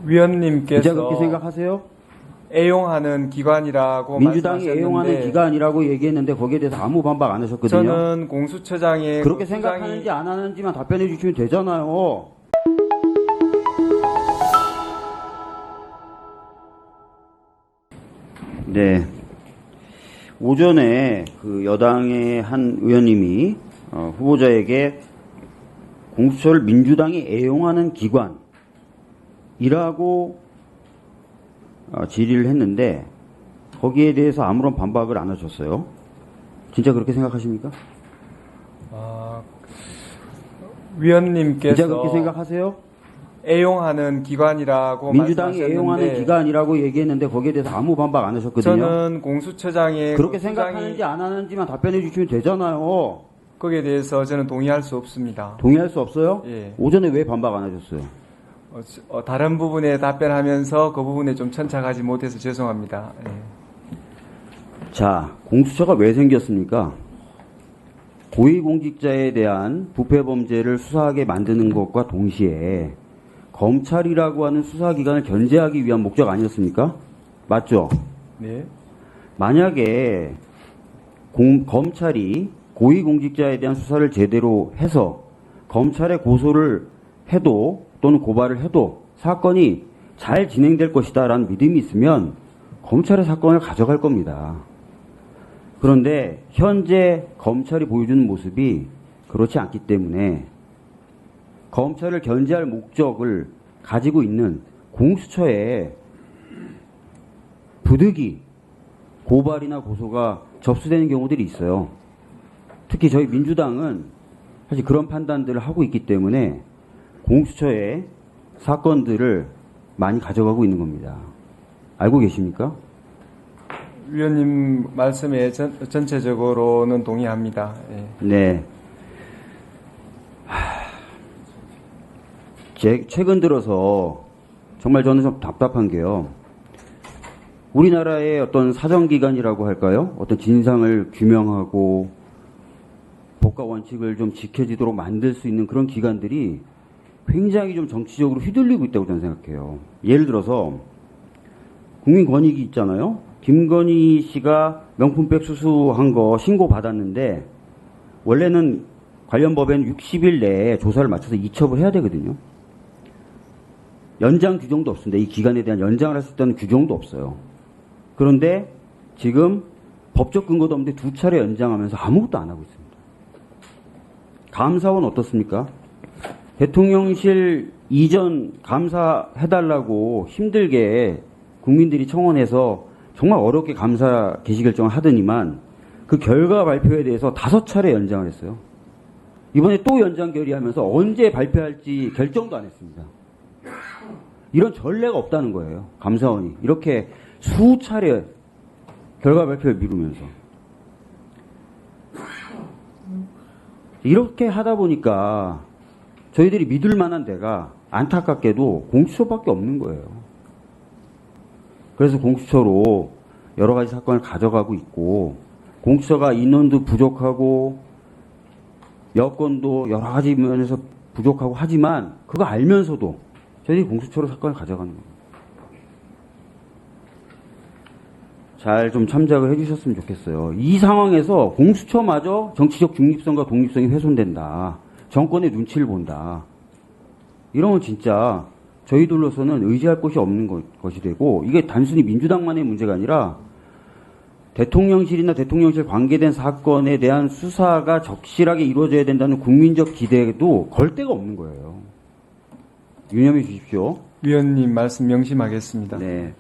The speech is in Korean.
위원님께서 진짜 그렇게 생각하세요? 애용하는 기관이라고 민주당이 말씀하셨는데 애용하는 기관이라고 얘기했는데 거기에 대해서 아무 반박 안 하셨거든요. 저는 공수처장의 그렇게 생각하는지 안 하는지만 답변해 주시면 되잖아요. 네. 오전에 그 여당의 한 의원님이 후보자에게 공수처를 민주당이 애용하는 기관이라고 질의를 했는데 거기에 대해서 아무런 반박을 안 하셨어요. 진짜 그렇게 생각하십니까? 위원님께서 진짜 그렇게 생각하세요? 애용하는 기관이라고 민주당이 말씀하셨는데 애용하는 기관이라고 얘기했는데 거기에 대해서 아무 반박 안 하셨거든요. 저는 공수처장의 그렇게 그 생각하는지 안 하는지만 답변해 주시면 되잖아요. 거기에 대해서 저는 동의할 수 없습니다. 동의할 수 없어요? 예. 오전에 왜 반박 안 하셨어요? 다른 부분에 답변하면서 그 부분에 좀 천착하지 못해서 죄송합니다. 예. 자, 공수처가 왜 생겼습니까? 고위공직자에 대한 부패범죄를 수사하게 만드는 것과 동시에 검찰이라고 하는 수사기관을 견제하기 위한 목적 아니었습니까? 맞죠? 네. 만약에 검찰이 고위공직자에 대한 수사를 제대로 해서 검찰에 고소를 해도 또는 고발을 해도 사건이 잘 진행될 것이다라는 믿음이 있으면 검찰의 사건을 가져갈 겁니다. 그런데 현재 검찰이 보여주는 모습이 그렇지 않기 때문에 검찰을 견제할 목적을 가지고 있는 공수처에 부득이 고발이나 고소가 접수되는 경우들이 있어요. 특히 저희 민주당은 사실 그런 판단들을 하고 있기 때문에 공수처에 사건들을 많이 가져가고 있는 겁니다. 알고 계십니까? 위원님 말씀에 전체적으로는 동의합니다. 예. 네. 최근 들어서 정말 저는 좀 답답한 게요. 우리나라의 어떤 사정기관이라고 할까요? 어떤 진상을 규명하고 법과 원칙을 좀 지켜지도록 만들 수 있는 그런 기관들이 굉장히 좀 정치적으로 휘둘리고 있다고 저는 생각해요. 예를 들어서 국민권익위 있잖아요. 김건희 씨가 명품백 수수한 거 신고받았는데 원래는 관련 법에는 60일 내에 조사를 마쳐서 이첩을 해야 되거든요. 연장 규정도 없습니다. 이 기간에 대한 연장을 할 수 있다는 규정도 없어요. 그런데 지금 법적 근거도 없는데 2차례 연장하면서 아무것도 안 하고 있습니다. 감사원 어떻습니까? 대통령실 이전 감사해달라고 힘들게 국민들이 청원해서 정말 어렵게 감사 개시 결정을 하더니만 그 결과 발표에 대해서 5차례 연장을 했어요. 이번에 또 연장 결의하면서 언제 발표할지 결정도 안 했습니다. 이런 전례가 없다는 거예요. 감사원이 이렇게 수차례 결과 발표를 미루면서 이렇게 하다 보니까 저희들이 믿을 만한 데가 안타깝게도 공수처밖에 없는 거예요. 그래서 공수처로 여러 가지 사건을 가져가고 있고 공수처가 인원도 부족하고 여건도 여러 가지 면에서 부족하고 하지만 그거 알면서도 저희들이 공수처로 사건을 가져가는 겁니다. 잘 좀 참작을 해주셨으면 좋겠어요. 이 상황에서 공수처마저 정치적 중립성과 독립성이 훼손된다. 정권의 눈치를 본다. 이러면 진짜 저희들로서는 의지할 곳이 없는 것이 되고 이게 단순히 민주당만의 문제가 아니라 대통령실이나 대통령실 관계된 사건에 대한 수사가 적실하게 이루어져야 된다는 국민적 기대에도 걸 데가 없는 거예요. 유념해 주십시오. 위원님 말씀 명심하겠습니다. 네.